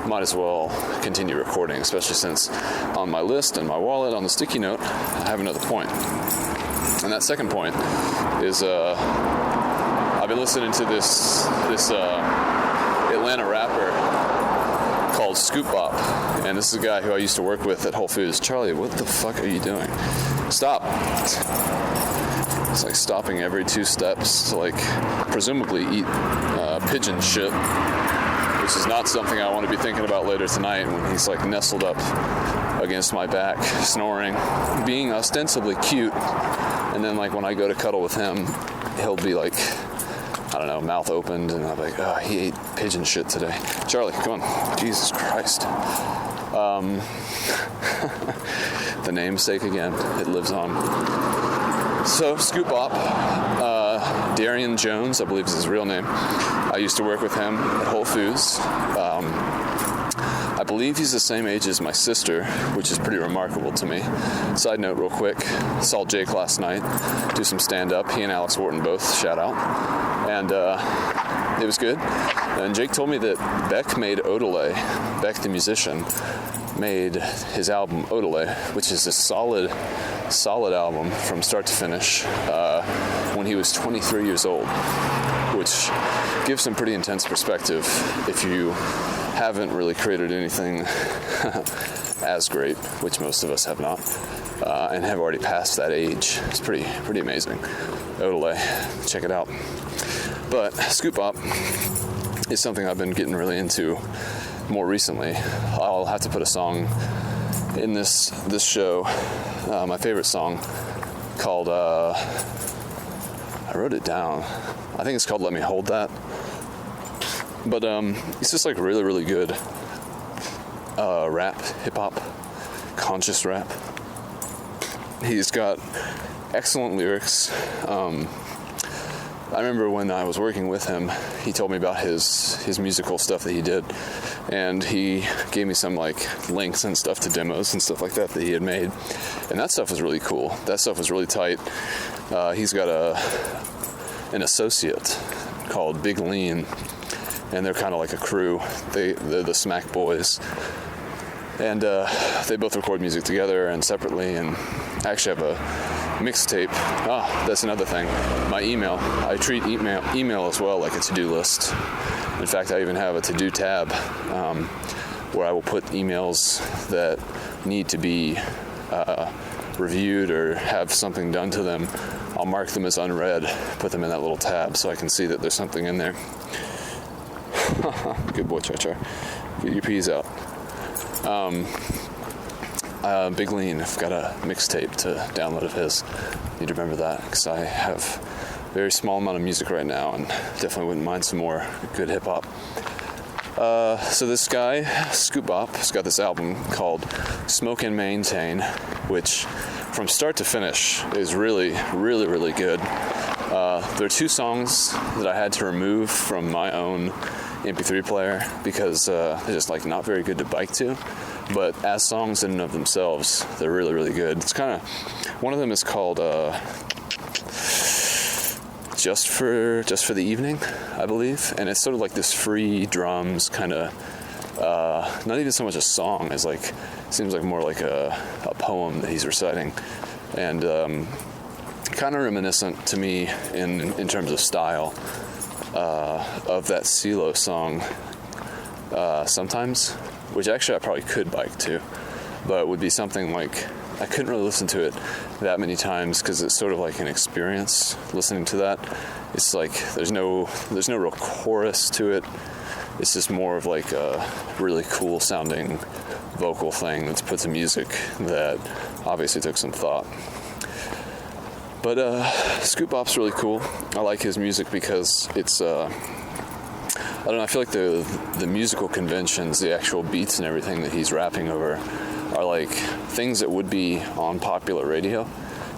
might as well continue recording, especially since on my list and my wallet on the sticky note, I have another point. And that second point is I've been listening to this Atlanta rapper called Scoop Bop, and this is a guy who I used to work with at Whole Foods. Charlie, what the fuck are you doing? Stop. It's like stopping every 2 steps to like presumably eat pigeon shit, which is not something I want to be thinking about later tonight when he's like nestled up against my back, snoring, being ostensibly cute, and then like when I go to cuddle with him, he'll be like, I don't know, mouth opened, and I'm like, oh, he ate pigeon shit today. Charlie, come on. Jesus Christ. The namesake again, it lives on. So, Scoop Bop, Darian Jones, I believe is his real name. I used to work with him at Whole Foods. I believe he's the same age as my sister, which is pretty remarkable to me. Side note real quick, saw Jake last night do some stand-up. He and Alex Wharton both, shout out. And it was good. And Jake told me that Beck made Odelay, Beck the musician, made his album Odelay, which is a solid album from start to finish, when he was 23 years old, which gives some pretty intense perspective if you haven't really created anything as great, which most of us have not, and have already passed that age. It's pretty amazing. Odelay, check it out. But Scoop Bop is something I've been getting really into more recently. I'll have to put a song in this show, my favorite song, called, I wrote it down. I think it's called Let Me Hold That. But it's just like really, really good rap, hip-hop, conscious rap. He's got excellent lyrics. I remember when I was working with him, he told me about his musical stuff that he did, and he gave me some like links and stuff to demos and stuff like that he had made, and that stuff was really cool. That stuff was really tight. He's got an associate called Big Lean, and they're kind of like a crew. They're the Smack Boys, and they both record music together and separately, and I actually have a mixtape. That's another thing. My email. I treat email as well like a to-do list. In fact, I even have a to-do tab where I will put emails that need to be reviewed or have something done to them. I'll mark them as unread, put them in that little tab so I can see that there's something in there. Good boy, Char. Get your peas out. Big Lean, I've got a mixtape to download of his. Need to remember that because I have a very small amount of music right now and definitely wouldn't mind some more good hip hop. So this guy, Scoop Bop, has got this album called Smoke and Maintain, which from start to finish is really, really, really good. There are 2 songs that I had to remove from my own MP3 player because they're just like not very good to bike to. But as songs in and of themselves, they're really, really good. It's kind of, one of them is called Just for the Evening, I believe. And it's sort of like this free drums kind of, not even so much a song as like, it seems like more like a poem that he's reciting. And kind of reminiscent to me in terms of style of that CeeLo song, Sometimes, which actually I probably could bike to, but would be something like, I couldn't really listen to it that many times because it's sort of like an experience listening to that. It's like there's no real chorus to it. It's just more of like a really cool sounding vocal thing that's put to music that obviously took some thought. But Scoop Bop's really cool. I like his music because it's I don't know, I feel like the musical conventions, the actual beats and everything that he's rapping over are like things that would be on popular radio,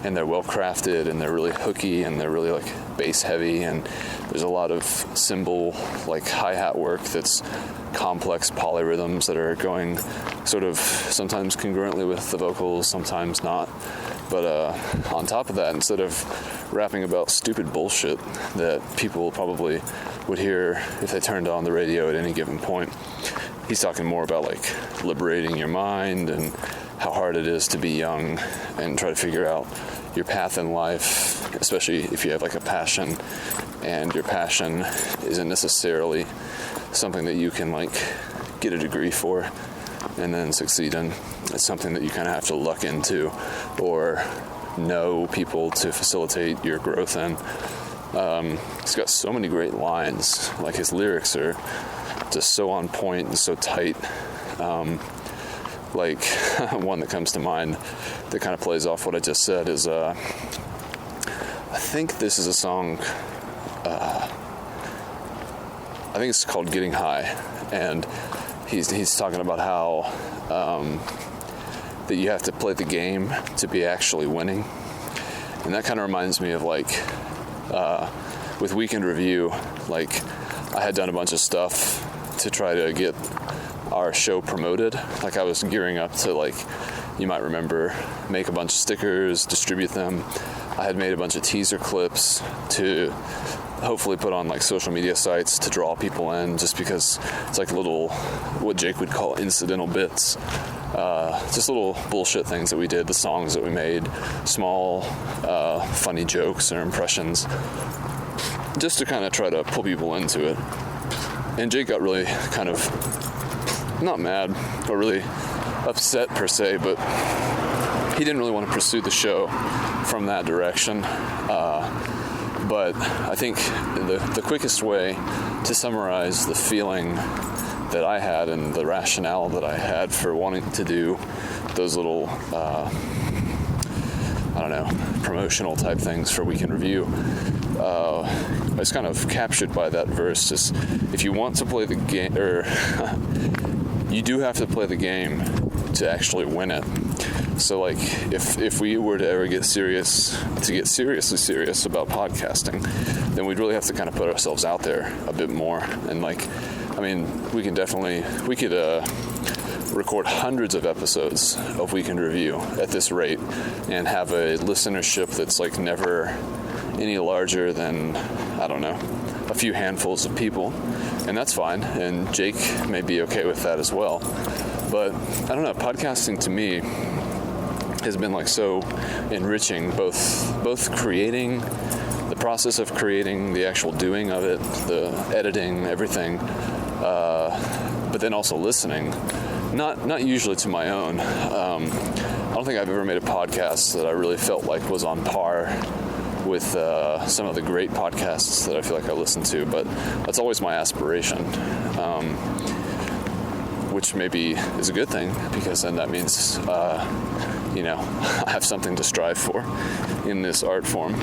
and they're well crafted and they're really hooky and they're really like bass heavy, and there's a lot of cymbal like hi-hat work that's complex polyrhythms that are going sort of sometimes congruently with the vocals, sometimes not. But on top of that, instead of rapping about stupid bullshit that people probably would hear if they turned on the radio at any given point, he's talking more about like liberating your mind and how hard it is to be young and try to figure out your path in life, especially if you have like a passion, and your passion isn't necessarily something that you can like get a degree for and then succeed in. It's something that you kind of have to luck into or know people to facilitate your growth in. He's got so many great lines. Like his lyrics are just so on point and so tight. Like one that comes to mind that kind of plays off what I just said is I think this is a song, I think it's called Getting High, and he's talking about how that you have to play the game to be actually winning. And that kind of reminds me of like with Weekend Review, like I had done a bunch of stuff to try to get our show promoted. Like I was gearing up to, like, you might remember, make a bunch of stickers, distribute them. I had made a bunch of teaser clips to hopefully put on like social media sites to draw people in, just because it's like little, what Jake would call incidental bits. Just little bullshit things that we did, the songs that we made, small funny jokes or impressions, just to kind of try to pull people into it. And Jake got really kind of, not mad or really upset per se, but he didn't really want to pursue the show from that direction. But I think the quickest way to summarize the feeling that I had and the rationale that I had for wanting to do those little, I don't know, promotional type things for Weekend Review, I was kind of captured by that verse. Just, if you want to play the game, or you do have to play the game to actually win it. So like if we were to ever get seriously serious about podcasting, then we'd really have to kind of put ourselves out there a bit more. And like, I mean, we could record hundreds of episodes of Week in Review at this rate and have a listenership that's like never any larger than, I don't know, a few handfuls of people. And that's fine. And Jake may be okay with that as well. But I don't know, podcasting to me has been like so enriching, both creating, the process of creating, the actual doing of it, the editing, everything, but then also listening. Not usually to my own. I don't think I've ever made a podcast that I really felt like was on par with some of the great podcasts that I feel like I listen to, but that's always my aspiration, which maybe is a good thing, because then that means, I have something to strive for in this art form.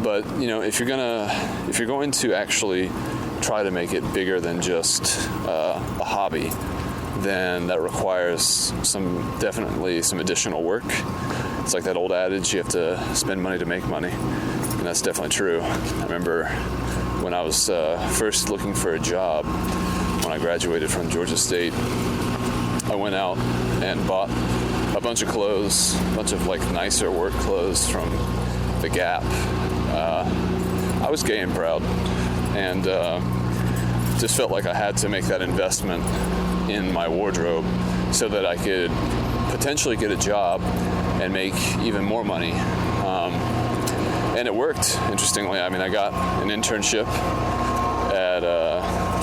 But, if you're going to actually try to make it bigger than just a hobby, then that requires definitely some additional work. It's like that old adage, you have to spend money to make money, and that's definitely true. I remember when I was first looking for a job, when I graduated from Georgia State, I went out and bought a bunch of clothes, a bunch of like nicer work clothes from the Gap. I was gay and proud, and just felt like I had to make that investment in my wardrobe so that I could potentially get a job and make even more money. And it worked, interestingly. I mean, I got an internship at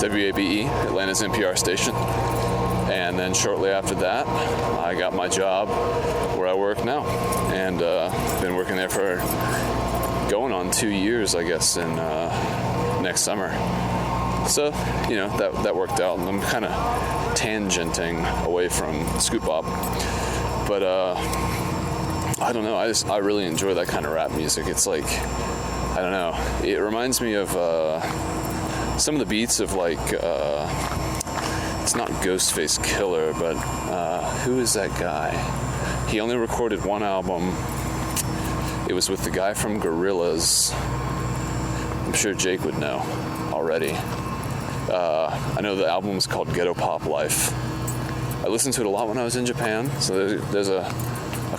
WABE, Atlanta's NPR station. And then shortly after that, I got my job where I work now. And been working there for going on 2 years, I guess, in next summer. So, that worked out. And I'm kind of tangenting away from Scoop Bop. But I don't know. I really enjoy that kind of rap music. It's like, I don't know. It reminds me of some of the beats of like, it's not Ghostface Killer, but who is that guy? He only recorded one album. It was with the guy from Gorillaz. I'm sure Jake would know already. I know the album was called Ghetto Pop Life. I listened to it a lot when I was in Japan, so there's a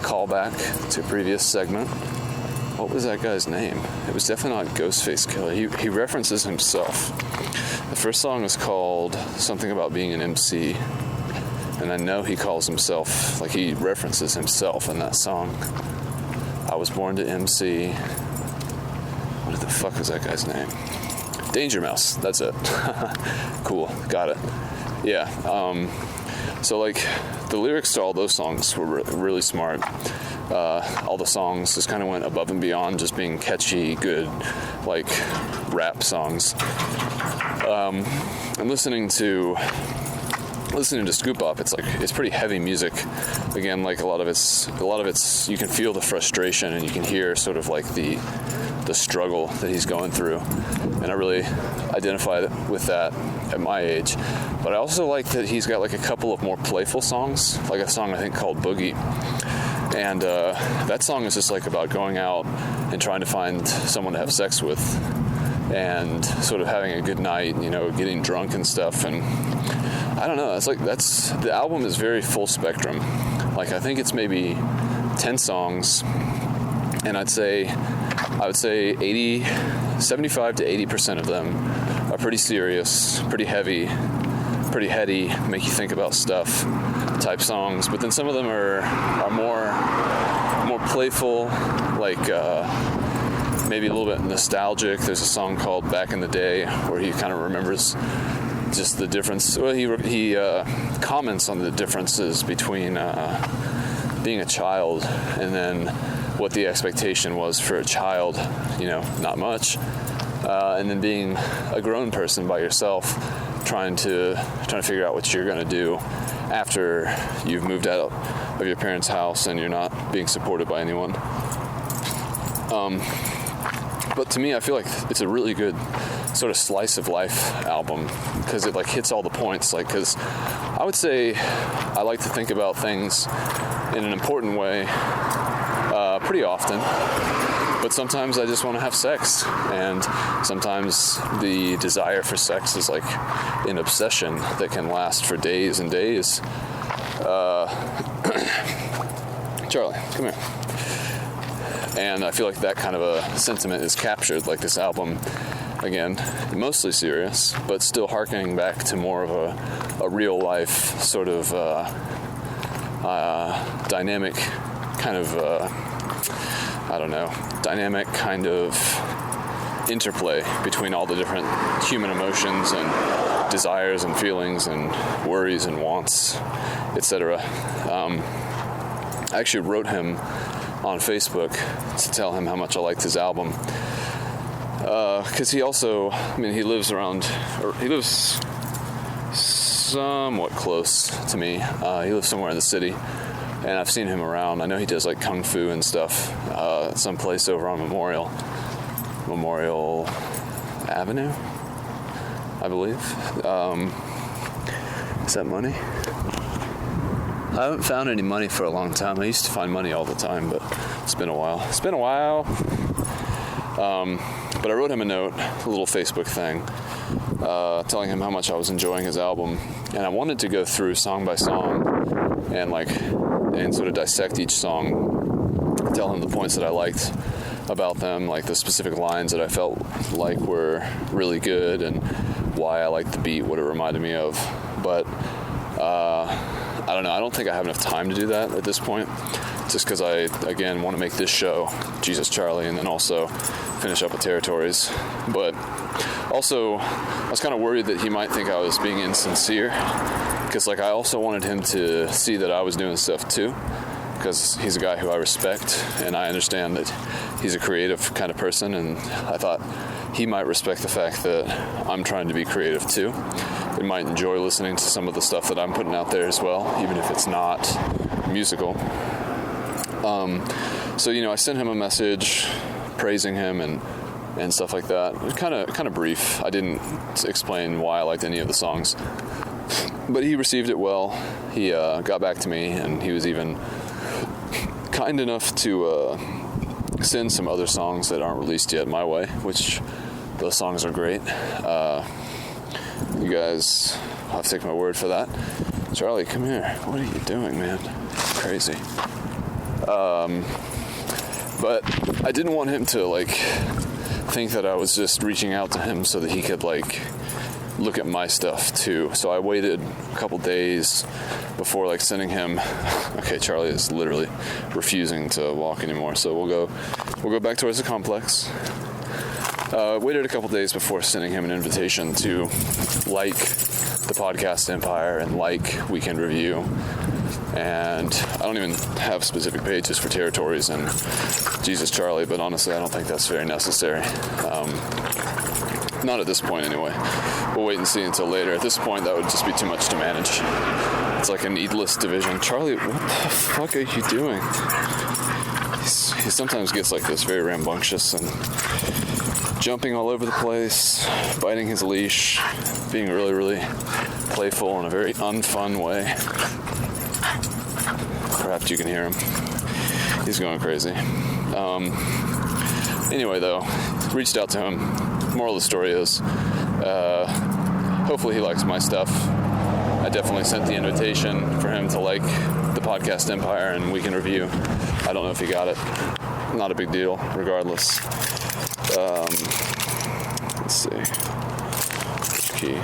callback to a previous segment. What was that guy's name? It was definitely not Ghostface Killer. He references himself. The first song is called something about being an MC, and I know he calls himself, like he references himself in that song. I was born to MC. What the fuck was that guy's name? Danger Mouse, that's it. Cool, got it. Yeah, so like the lyrics to all those songs were really smart. All the songs just kind of went above and beyond just being catchy, good, like rap songs. And listening to Scoop Bop, it's pretty heavy music. Again, like a lot of it's you can feel the frustration and you can hear sort of like the struggle that he's going through, and I really identify with that at my age. But I also like that he's got like a couple of more playful songs, like a song I think called Boogie, and that song is just like about going out and trying to find someone to have sex with and sort of having a good night, getting drunk and stuff. And I don't know, the album is very full spectrum. Like I think it's maybe 10 songs, and I would say 75 to 80% of them are pretty serious, pretty heavy, pretty heady, make you think about stuff type songs. But then some of them are more playful, like maybe a little bit nostalgic. There's a song called Back in the Day where he kind of remembers just the difference. Well, he comments on the differences between being a child and then what the expectation was for a child, not much, and then being a grown person by yourself, trying to figure out what you're going to do after you've moved out of your parents' house and you're not being supported by anyone. But to me, I feel like it's a really good sort of slice of life album, because it like hits all the points. Like, because I would say I like to think about things in an important way pretty often, but sometimes I just want to have sex, and sometimes the desire for sex is like an obsession that can last for days and days. Charlie, come here. And I feel like that kind of a sentiment is captured, like this album, again, mostly serious, but still harkening back to more of a real life sort of dynamic kind of, dynamic kind of interplay between all the different human emotions and desires and feelings and worries and wants, etc. I actually wrote him on Facebook to tell him how much I liked his album, because he also, he lives somewhat cl's to me. He lives somewhere in the city, and I've seen him around. I know he does like kung fu and stuff someplace over on Memorial Avenue, I believe. Is that money? I haven't found any money for a long time. I used to find money all the time, but it's been a while. But I wrote him a note, a little Facebook thing, telling him how much I was enjoying his album. And I wanted to go through song by song and sort of dissect each song, tell him the points that I liked about them, like the specific lines that I felt like were really good and why I liked the beat, what it reminded me of. But I don't know. I don't think I have enough time to do that at this point, just because I, again, want to make this show, Jesus Charlie, and then also finish up with Territories. But also, I was kind of worried that he might think I was being insincere, because I also wanted him to see that I was doing stuff too, because he's a guy who I respect, and I understand that he's a creative kind of person, and I thought he might respect the fact that I'm trying to be creative too. He might enjoy listening to some of the stuff that I'm putting out there as well, even if it's not musical. So I sent him a message praising him and stuff like that. It was kind of brief. I didn't explain why I liked any of the songs, but he received it well. He got back to me, and he was even kind enough to send some other songs that aren't released yet my way, which those songs are great. You guys have to take my word for that. Charlie, come here. What are you doing, man? Crazy. But I didn't want him to think that I was just reaching out to him so that he could look at my stuff too. So I waited a couple days before sending him. Okay, Charlie is literally refusing to walk anymore, so we'll go back towards the complex. Waited a couple days before sending him an invitation to like the Podcast Empire and like Weekend Review. And I don't even have specific pages for Territories and Jesus Charlie, but honestly I don't think that's very necessary. Not at this point anyway. We'll wait and see until later. At this point that would just be too much to manage. It's like a needless division. Charlie, what the fuck are you doing? He sometimes gets like this, very rambunctious and jumping all over the place, biting his leash, being really, really playful in a very unfun way. Perhaps you can hear him. He's going crazy. Anyway, though, reached out to him. Moral of the story is, hopefully he likes my stuff. I definitely sent the invitation for him to like the Podcast Empire and Weekend Review. I don't know if he got it. Not a big deal, regardless. Let's see. Key.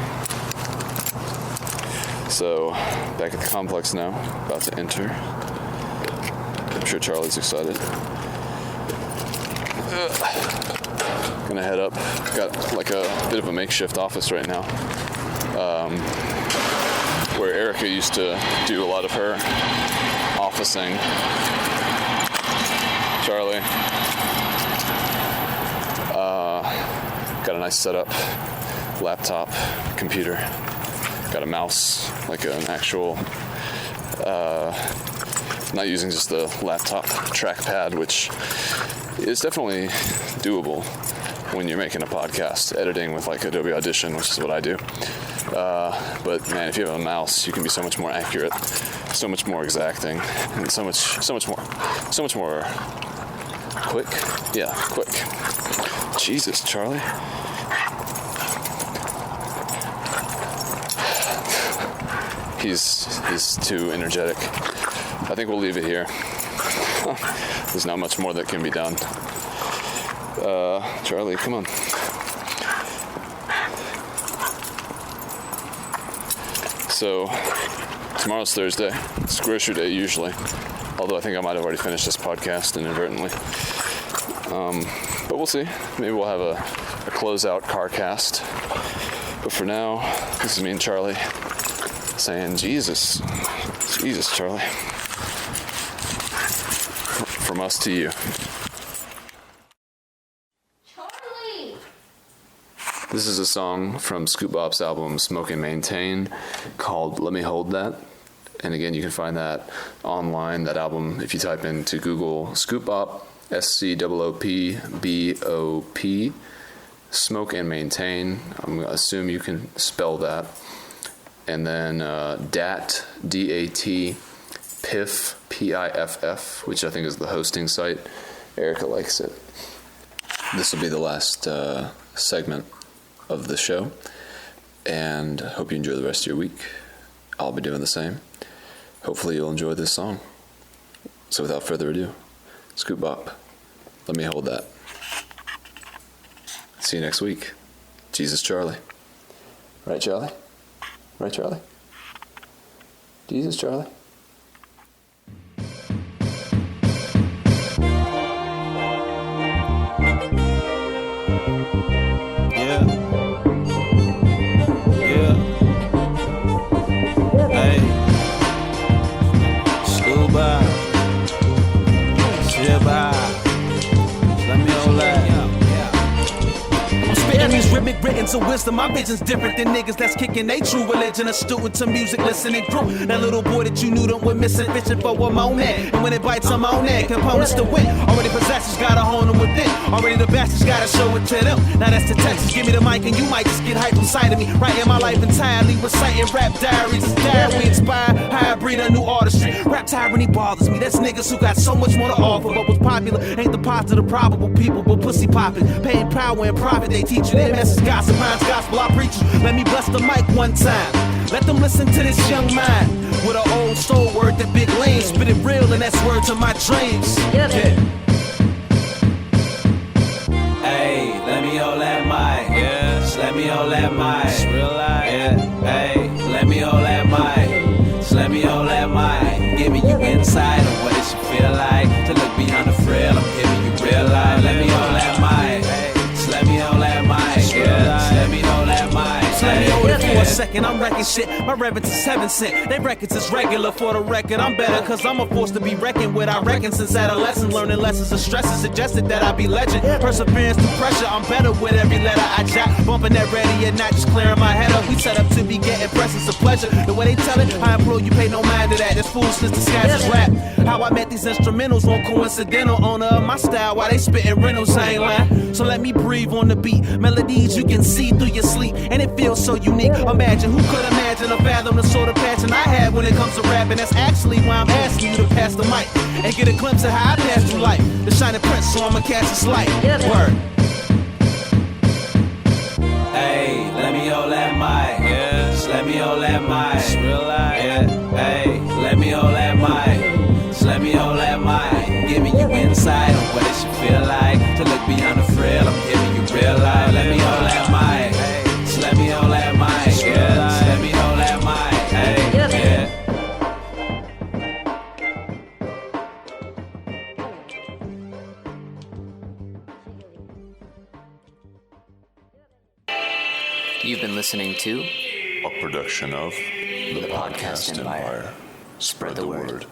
So, back at the complex now, about to enter. I'm sure Charlie's excited. Gonna head up. Got a bit of a makeshift office right now, where Erica used to do a lot of her officing. Charlie. Got a nice setup, laptop, computer. Got a mouse, an actual, not using just the laptop trackpad, which is definitely doable. when you're making a podcast, editing with like Adobe Audition, which is what I do. But man, if you have a mouse, you can be so much more accurate, so much more exacting, and so much more quick. Yeah, quick. Jesus, Charlie. He's too energetic. I think we'll leave it here. There's not much more that can be done. Charlie, come on. So, tomorrow's Thursday. It's grocery day usually. Although I think I might have already finished this podcast inadvertently. But we'll see. Maybe we'll have a closeout car cast. But for now, this is me and Charlie saying, Jesus, Charlie. From us to you. Charlie! This is a song from Scoop Bop's album Smoke and Maintain called Let Me Hold That. And again, you can find that online, that album, if you type into Google Scoop Bop, SCOOPBOP, Smoke and Maintain. I'm going to assume you can spell that. And then DAT, D-A-T, Piff, P-I-F-F, which I think is the hosting site. Erica likes it. This will be the last segment of the show. And hope you enjoy the rest of your week. I'll be doing the same. Hopefully you'll enjoy this song. So without further ado, Scoop Bop, Let Me Hold That. See you next week. Jesus, Charlie. Right, Charlie? Right, Charlie? Jesus, Charlie? Yeah. Hey. School by. Chill by. Let me hold that. I'm spitting these rhythmic writtens of wisdom. My vision's different than niggas that's kicking they true religion. A student to music, listening through. That little boy that you knew that went missing, fishing for a moment. And when it bites, I'm on that. Components to win. Already possessors gotta hone them within. Already the bastards gotta show it to them. Now that's the Texas. Give me the mic and you might just get hyped from sight of me. Writing my life entirely, reciting rap diaries. It's diary inspired, hybrid, a new artistry. Rap tyranny bothers me. That's niggas who got so much more to offer. But what's popular ain't the positive, probable people, but pussy popping. Paying power and profit, they teach you. Their message gossip, mine's gospel, I preach you. Let me bust the mic one time. Let them listen to this young mind. With an old soul word that big lane. Spit it real and that's word to my dreams. Yeah. Hey, let me hold that mic. Yeah. Just let me hold that mic. It's real life. Yeah. Hey, let me hold that mic. Just let me hold that mic. Giving you insight on what it should feel like to look beyond the frill. I'm giving you real life. Let me hold that mic. Just let me hold that mic. Yeah. Just let me hold that mic. Let me hold it for a second, I'm wrecking shit. My reverence is heaven sent. They records is regular for the record. I'm better cause I'm a force to be reckoned with. I reckon since adolescence, learning lessons of stresses suggested that I be legend. Perseverance to pressure, I'm better with every letter I jot. Bumping that ready and not just clearing my head up. We set up to be getting presence of pleasure. The way they tell it, I implore you pay no mind to that. This foolishness disguised as rap. How I met these instrumentals won't coincidental. Owner of my style while they spitting rentals, I ain't lying. So let me breathe on the beat. Melodies you can see through your sleep. And it feels so unique. Imagine, who could imagine or fathom the sort of passion I have when it comes to rapping? That's actually why I'm asking you to pass the mic and get a glimpse of how I pass through life. The shining prince, so I'ma cast its light. Word. Hey, let me hold that mic. Yeah. Just let me hold that mic. It's real life. Yeah. Hey, let me hold that mic. Just let me hold that mic. Giving you insight on what it should feel like to look beyond the frill. I'm giving you real life. Let me hold that mic. Just let me hold that mic. Yeah. Just let me hold that mic. Hey, yeah. You've been listening to A production of the Podcast Empire. Spread the word.